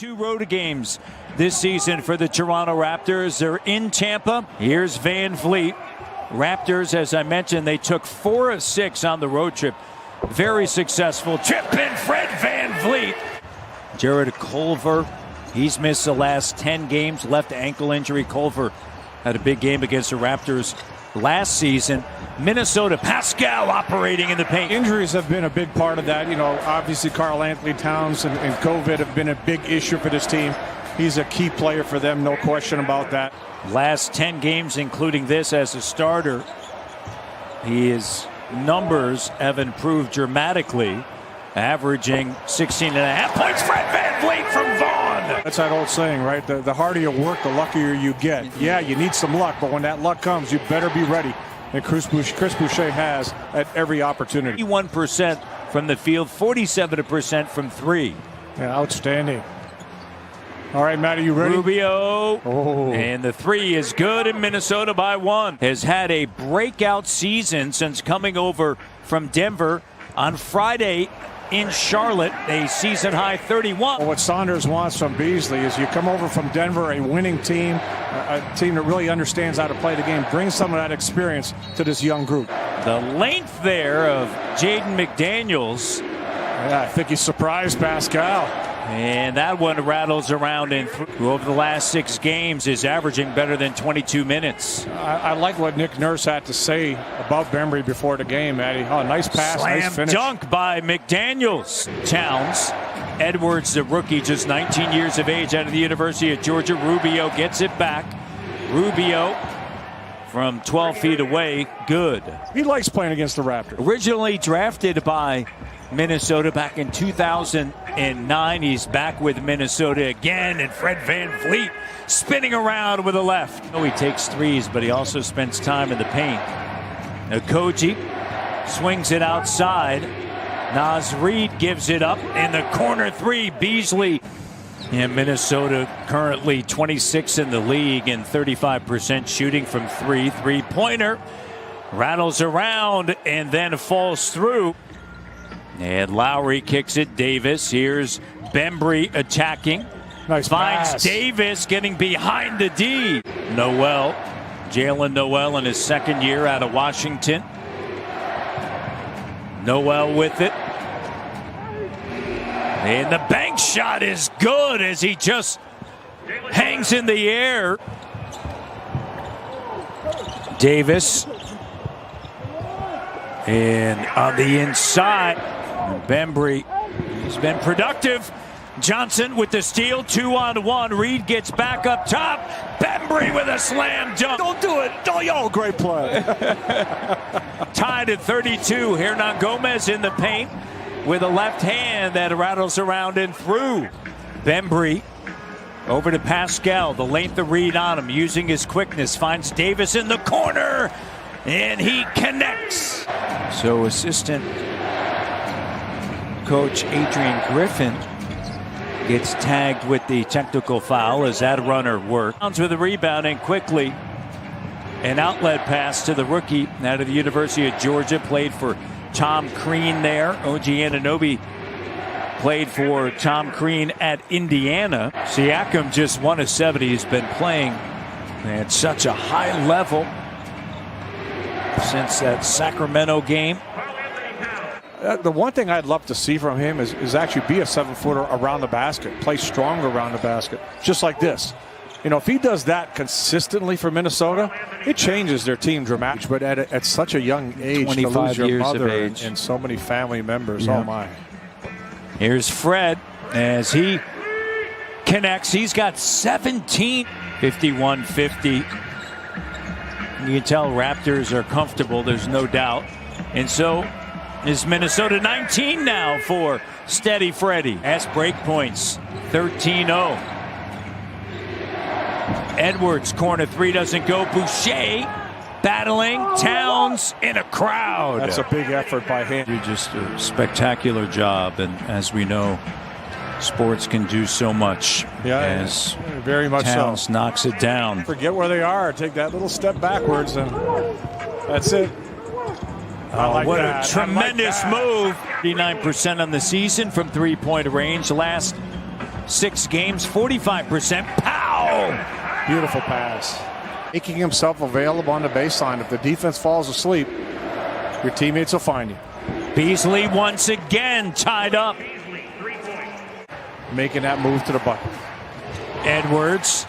2 road games this season for the Toronto Raptors. They're in Tampa. Here's Van Vliet. Raptors, as I mentioned, they took 4 of 6 on the road trip. Very successful. Chip in Fred Van Vliet. Jared Culver, he's missed the last 10 games. Left ankle injury. Culver had a big game against the Raptors last season. Minnesota, Pascal operating in the paint. Injuries have been a big part of that. You know, obviously Karl Anthony Towns and COVID have been a big issue for this team. He's a key player for them, no question about that. Last 10 games, including this as a starter, his numbers have improved dramatically, averaging 16.5 points. Fred Van Vliet from Vaughn. That's that old saying, right? The harder you work, the luckier you get. Yeah, you need some luck, but when that luck comes, you better be ready. And Chris Boucher has at every opportunity. 51% from the field, 47% from 3. Yeah, outstanding. All right, Matt, are you ready? Rubio. And the 3 is good, in Minnesota by 1. Has had a breakout season since coming over from Denver on Friday in Charlotte, a season-high 31. Well, what Saunders wants from Beasley is you come over from Denver, a winning team, a team that really understands how to play the game, bring some of that experience to this young group. The length there of Jaden McDaniels. Yeah, I think he surprised Pascal. And that one rattles around in who over the last 6 games is averaging better than 22 minutes. I like what Nick Nurse had to say about Bembry before the game, Maddie. Oh, nice pass, nice finish. Slam dunk by McDaniels. Towns. Edwards, the rookie, just 19 years of age, out of the University of Georgia. Rubio gets it back. Rubio from 12 feet away. Good. He likes playing against the Raptors. Originally drafted by Minnesota back in 2009. He's back with Minnesota again, and Fred Van Vliet spinning around with a left. He takes threes, but he also spends time in the paint. Okogie swings it outside. Naz Reid gives it up in the corner 3. Beasley. And Minnesota currently 26 in the league and 35% shooting from 3. Three-pointer rattles around and then falls through. And Lowry kicks it. Davis. Here's Bembry attacking. Nice Finds pass. Davis getting behind the D. Noel. Jalen Noel in his second year out of Washington. Noel with it. And the bank shot is good as he just hangs in the air. Davis. And on the inside, Bembry has been productive. Johnson with the steal, 2-on-1. Reed gets back up top. Bembry with a slam dunk. Don't do it. Oh, great play. Tied at 32. Hernan Gomez in the paint with a left hand that rattles around and through. Bembry over to Pascal. The length of Reed on him, using his quickness. Finds Davis in the corner, and he connects. So assistant coach Adrian Griffin gets tagged with the technical foul as that runner worked. With the rebound, and quickly an outlet pass to the rookie out of the University of Georgia. Played for Tom Crean there. OG Anunoby played for Tom Crean at Indiana. Siakam just 1 of 70. He's been playing at such a high level since that Sacramento game. The one thing I'd love to see from him is actually be a 7-footer around the basket, play stronger around the basket, just like this. You know, if he does that consistently for Minnesota, it changes their team dramatically. But at such a young age, 25 to lose your years mother of age. and so many family members, Yeah. oh my. Here's Fred as he connects. He's got 17, 51-50. You can tell Raptors are comfortable, there's no doubt. And so is Minnesota. 19 now for Steady Freddy. As break points, 13-0. Edwards, corner 3 doesn't go. Boucher battling. Towns in a crowd. That's a big effort by him. You just a spectacular job, and as we know, sports can do so much. Yeah, as very much Towns so. knocks it down. Forget where they are. Take that little step backwards, and that's it. What a tremendous move. 39% on the season from three-point range. Last 6 games, 45%. Pow! Beautiful pass. Making himself available on the baseline. If the defense falls asleep, your teammates will find you. Beasley once again tied up. Making that move to the bucket. Edwards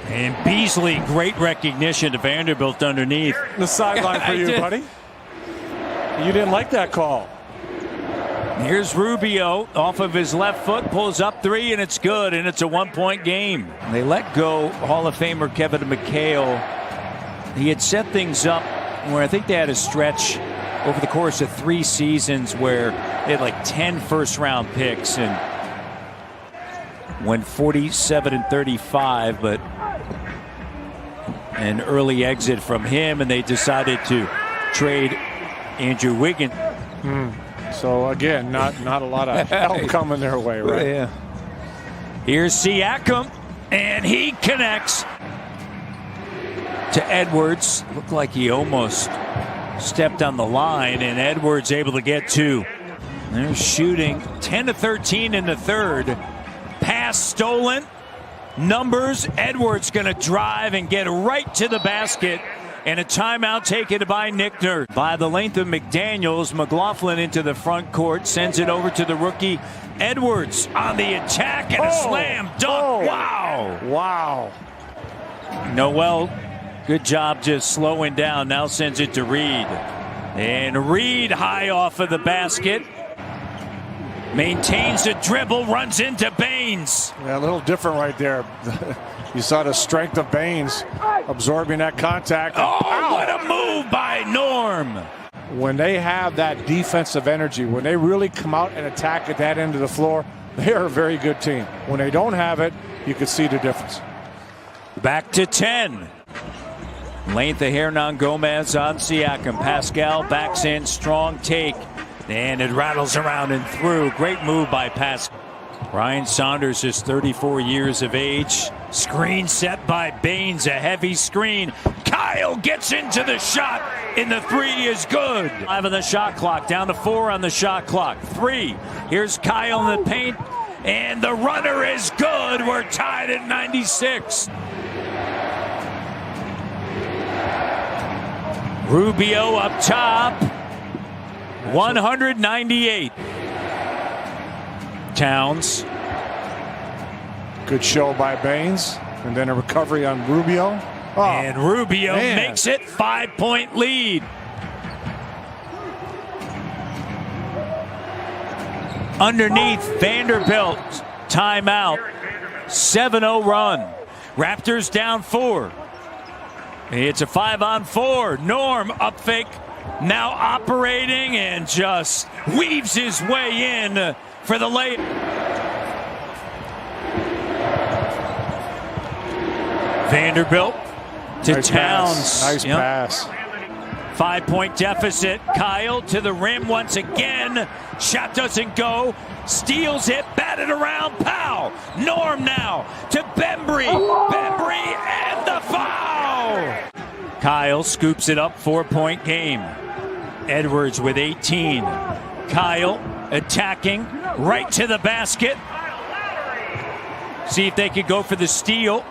and Beasley, great recognition to Vanderbilt underneath. The sideline for you, buddy. You didn't like that call. Here's Rubio off of his left foot, pulls up 3, and it's good, and it's a 1-point game. They let go Hall of Famer Kevin McHale. He had set things up where I think they had a stretch over the course of 3 seasons where they had like 10 first-round picks and went 47-35, but an early exit from him, and they decided to trade Andrew Wiggins. So again, not a lot of help coming their way, right? Yeah. Here's Siakam, and he connects to Edwards. Looked like he almost stepped on the line, and Edwards able to get 2. They're shooting 10-13 in the third. Pass stolen. Numbers. Edwards going to drive and get right to the basket. And a timeout taken by Nickner. By the length of McDaniels, McLaughlin into the front court, sends it over to the rookie Edwards on the attack, and a slam dunk. Wow. Wow. Noel, good job just slowing down. Now sends it to Reed. And Reed high off of the basket. Maintains the dribble, runs into Baines. Yeah, a little different right there. You saw the strength of Baines absorbing that contact. Oh, what a move by Norm. When they have that defensive energy, when they really come out and attack at that end of the floor, they are a very good team. When they don't have it, you can see the difference. Back to 10. Length of Hernan Gomez on Siakam. Pascal backs in, strong take. And it rattles around and through. Great move by Pascal. Ryan Saunders is 34 years of age. Screen set by Baines, a heavy screen. Kyle gets into the shot, and the 3 is good. 5 on the shot clock, down to 4 on the shot clock. 3. Here's Kyle in the paint, and the runner is good. We're tied at 96. Rubio up top. 198. Towns. Good show by Baines. And then a recovery on Rubio. Oh, and Rubio makes it. 5-point lead. Underneath, Vanderbilt. Timeout. 7-0 run. Raptors down 4. It's a 5-on-4. Norm up fake. Now operating and just weaves his way in for the layup. Vanderbilt to nice Towns. Pass. Nice pass. 5-point deficit. Kyle to the rim once again. Shot doesn't go. Steals it. Batted around. Powell. Norm now to Bembry. Bembry and the foul. Kyle scoops it up. 4-point game. Edwards with 18. Kyle attacking right to the basket. See if they could go for the steal.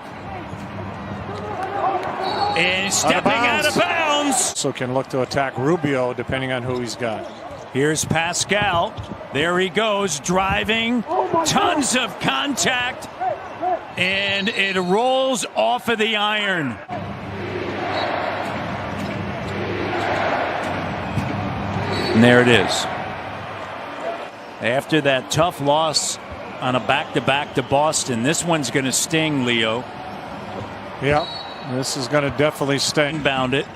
And stepping out of bounds. So can look to attack Rubio depending on who he's got. Here's Pascal. There he goes, driving. Tons of contact. And it rolls off of the iron. And there it is. After that tough loss on a back-to-back to Boston, this one's going to sting, Leo. Yeah, this is going to definitely sting. Inbound it.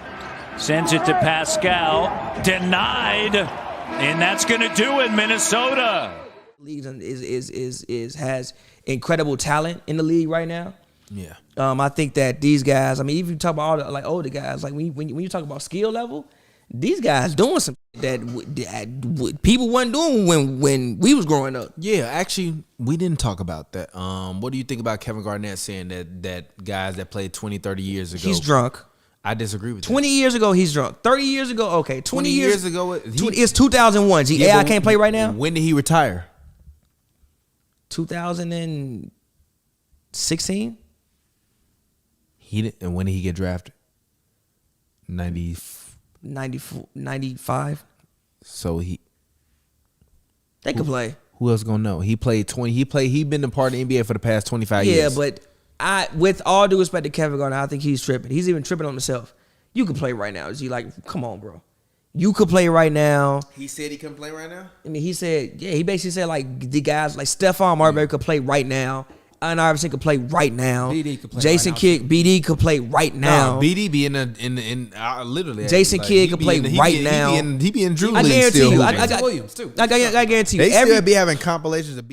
Sends it to Pascal. Denied. And that's going to do it, Minnesota. League has incredible talent in the league right now. Yeah. I think that these guys, I mean, even you talk about all the older guys, like when you talk about skill level, these guys doing some that people wasn't doing when we was growing up. Yeah, actually, we didn't talk about that. What do you think about Kevin Garnett saying that guys that played 20, 30 years ago? He's drunk. I disagree with 20 years ago, he's drunk. 30 years ago, okay. 20 years ago, it's 2001. AI can't play right now? When did he retire? 2016. And when did he get drafted? 94, 95. So They could play. Who else gonna know? He played 20. He been a part of the NBA for the past 25 Yeah, years. but with all due respect to Kevin Garnett, I think he's tripping. He's even tripping on himself. You could play right now. Is he like, come on, bro? You could play right now. He said he couldn't play right now? I mean, he said, yeah, he basically said like the guys like Stephon Marbury could play right now. Allen Iverson could play right now. BD could play Jason right now. Kidd, BD could play right now. No, BD be in literally. Jason Kidd could play right now. He be in Drew I League guarantee still. you. hooping. Williams too. I guarantee you. They still be having compilations of